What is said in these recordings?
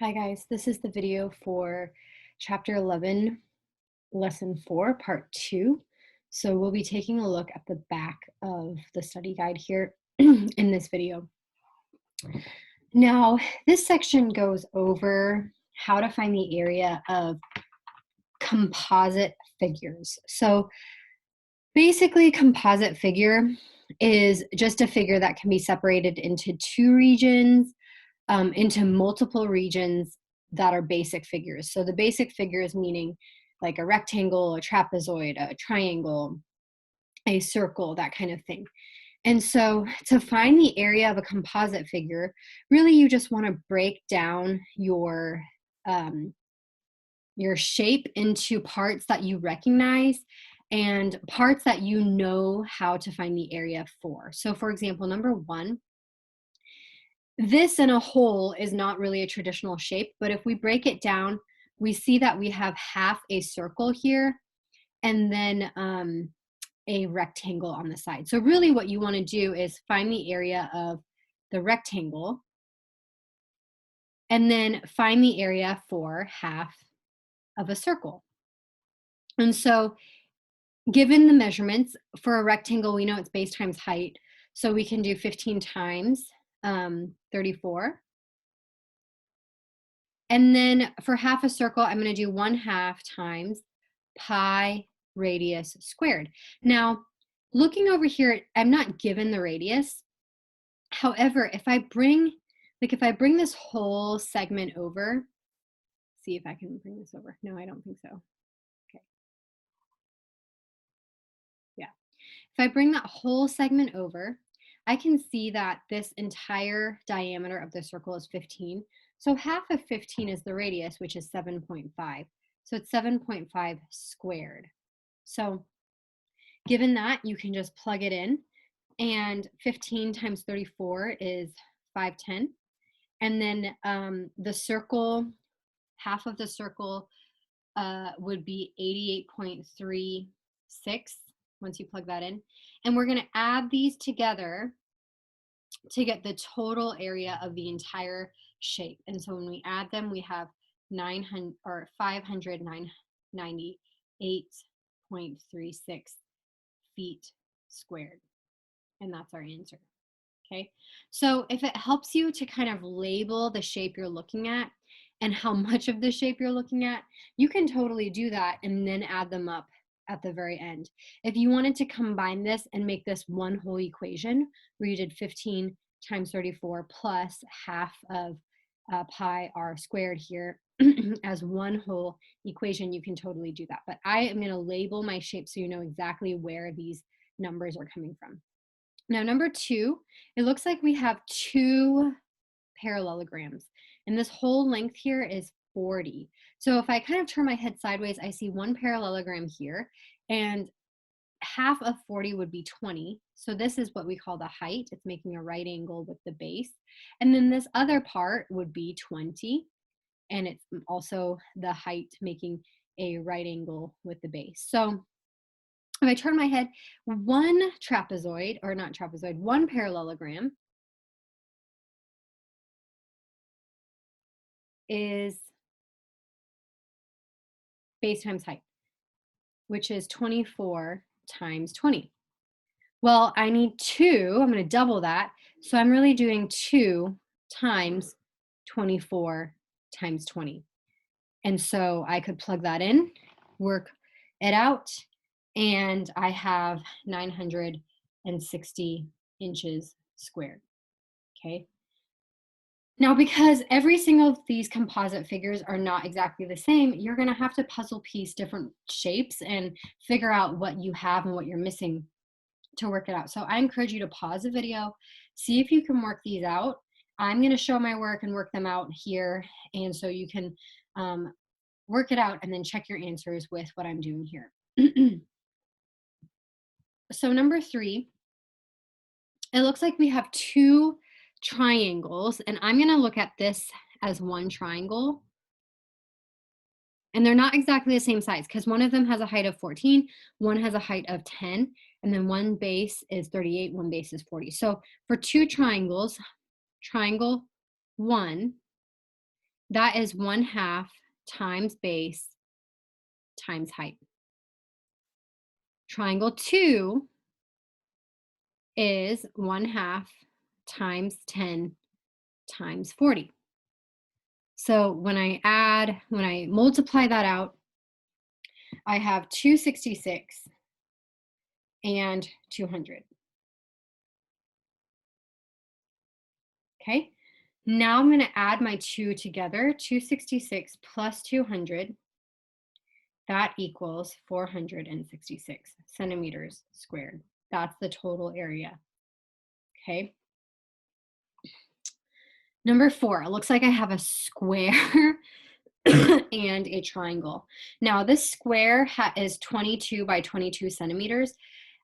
Hi guys, this is the video for chapter 11, lesson 4, part 2. So we'll be taking a look at the back of the study guide here in this video. Now, this section goes over how to find the area of composite figures. So basically, composite figure is just a figure that can be separated into two regions, into multiple regions that are basic figures. So the basic figures meaning like a rectangle, a trapezoid, a triangle, a circle, that kind of thing. And so to find the area of a composite figure, really you just want to break down your shape into parts that you recognize and parts that you know how to find the area for. So for example, number 1, this in a whole is not really a traditional shape, but if we break it down, we see that we have half a circle here and then a rectangle on the side. So really what you want to do is find the area of the rectangle and then find the area for half of a circle. And so given the measurements for a rectangle, we know it's base times height. So we can do 15 times 34. And then for half a circle, I'm going to do 1/2 times pi radius squared. Now, looking over here, I'm not given the radius. However, if I bring this whole segment over, see if I can bring this over. No, I don't think so. Okay. Yeah. If I bring that whole segment over, I can see that this entire diameter of the circle is 15. So half of 15 is the radius, which is 7.5. So it's 7.5 squared. So given that, you can just plug it in. And 15 times 34 is 510. And then the circle, half of the circle would be 88.36 once you plug that in. And we're going to add these together to get the total area of the entire shape. And so when we add them, we have 900 or 598.36 feet squared. And that's our answer. Okay, so if it helps you to kind of label the shape you're looking at and how much of the shape you're looking at, you can totally do that and then add them up at the very end. If you wanted to combine this and make this one whole equation where you did 15 times 34 plus half of pi r squared here as one whole equation, you can totally do that. But I am going to label my shape so you know exactly where these numbers are coming from. Now, number 2, it looks like we have 2 parallelograms, and this whole length here is 40. So if I kind of turn my head sideways, I see one parallelogram here, and half of 40 would be 20. So this is what we call the height. It's making a right angle with the base. And then this other part would be 20, and it's also the height making a right angle with the base. So if I turn my head, one trapezoid, or not trapezoid, one parallelogram is base times height, which is 24 times 20. Well, I need 2, I'm going to double that. So I'm really doing 2 times 24 times 20. And so I could plug that in, work it out, and I have 960 inches squared. Okay. Now, because every single of these composite figures are not exactly the same, you're going to have to puzzle piece different shapes and figure out what you have and what you're missing to work it out. So I encourage you to pause the video, see if you can work these out. I'm going to show my work and work them out here, and so you can work it out and then check your answers with what I'm doing here. So number 3, it looks like we have 2 triangles, and I'm going to look at this as one triangle. And they're not exactly the same size because one of them has a height of 14, one has a height of 10, and then one base is 38, one base is 40. So for 2 triangles, triangle 1 That is 1/2 times base times height. Triangle 2 is 1/2 times 10 times 40. So when I multiply that out, I have 266 and 200. Okay. Now I'm going to add my two together. 266 plus 200, that equals 466 centimeters squared. That's the total area. Okay. Number 4, it looks like I have a square and a triangle. Now this square is 22 by 22 centimeters.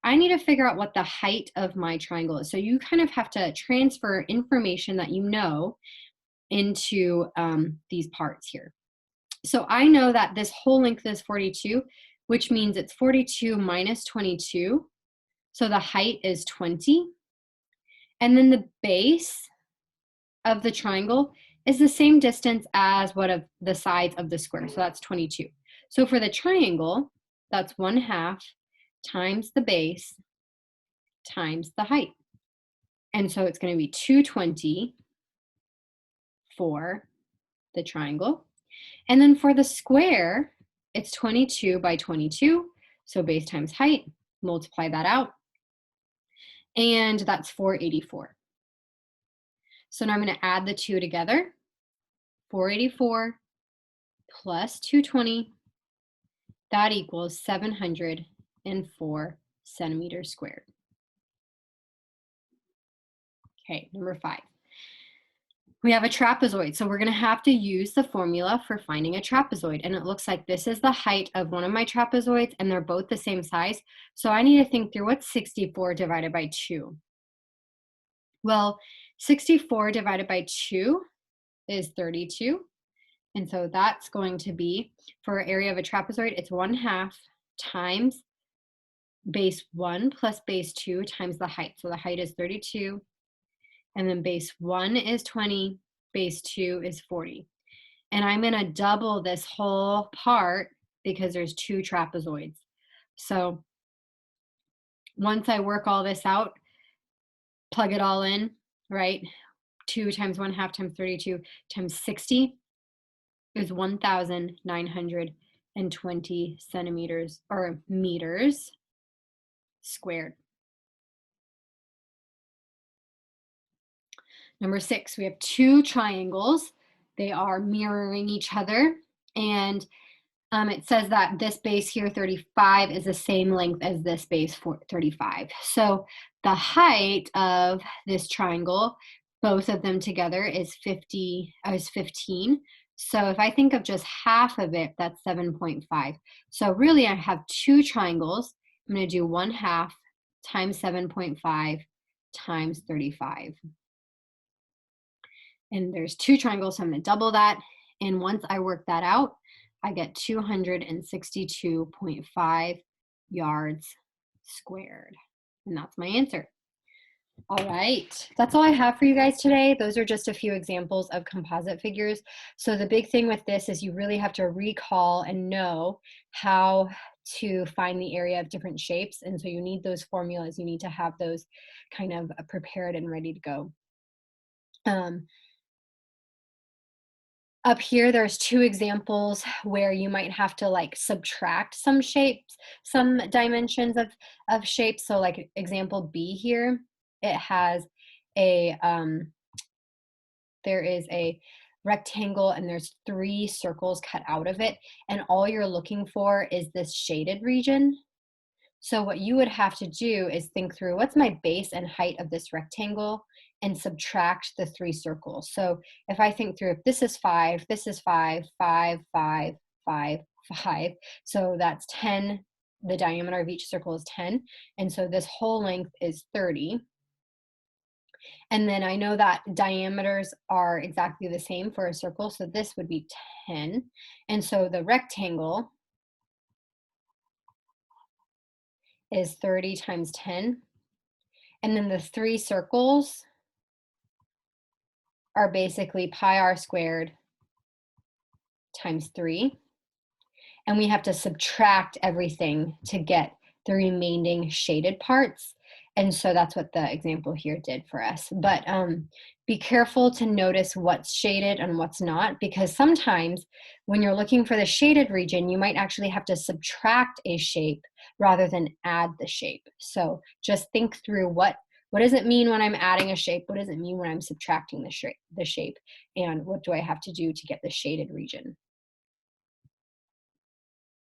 I need to figure out what the height of my triangle is. So you kind of have to transfer information that you know into these parts here. So I know that this whole length is 42, which means it's 42 minus 22. So the height is 20. And then the base of the triangle is the same distance as what of the sides of the square. So that's 22. So for the triangle, that's 1/2 times the base times the height. And so it's going to be 220 for the triangle. And then for the square, it's 22 by 22. So base times height, multiply that out. And that's 484. So now I'm going to add the two together. 484 plus 220, that equals 704 centimeters squared. Okay, number 5. We have a trapezoid, so we're going to have to use the formula for finding a trapezoid. And it looks like this is the height of one of my trapezoids, and they're both the same size. So I need to think through what's 64 divided by 2. Well, 64 divided by 2 is 32. And so that's going to be, for area of a trapezoid, it's 1/2 times base 1 plus base 2 times the height. So the height is 32. And then base 1 is 20, base 2 is 40. And I'm going to double this whole part because there's 2 trapezoids. So once I work all this out, plug it all in, right? 2 times 1/2 times 32 times 60 is 1,920 centimeters or meters squared. Number 6, we have 2 triangles. They are mirroring each other, and it says that this base here, 35, is the same length as this base, 35. So the height of this triangle, both of them together, is 15. So if I think of just half of it, that's 7.5. So really I have 2 triangles. I'm going to do 1/2 times 7.5 times 35. And there's 2 triangles, so I'm going to double that. And once I work that out, I get 262.5 yards squared. And that's my answer. All right, that's all I have for you guys today. Those are just a few examples of composite figures. So the big thing with this is you really have to recall and know how to find the area of different shapes. And so you need those formulas. You need to have those kind of prepared and ready to go. Up here, there's 2 examples where you might have to like subtract some shapes, some dimensions of shapes. So like example B here, it has a, there is a rectangle and there's 3 circles cut out of it. And all you're looking for is this shaded region. So what you would have to do is think through what's my base and height of this rectangle and subtract the 3 circles. So if I think through, if this is 5, this is 5, 5, 5, 5, 5. So that's 10. The diameter of each circle is 10. And so this whole length is 30. And then I know that diameters are exactly the same for a circle. So this would be 10. And so the rectangle is 30 times 10. And then the 3 circles are basically pi r squared times 3. And we have to subtract everything to get the remaining shaded parts. And so that's what the example here did for us. But be careful to notice what's shaded and what's not, because sometimes when you're looking for the shaded region, you might actually have to subtract a shape rather than add the shape. So just think through what does it mean when I'm adding a shape? What does it mean when I'm subtracting the shape? And what do I have to do to get the shaded region?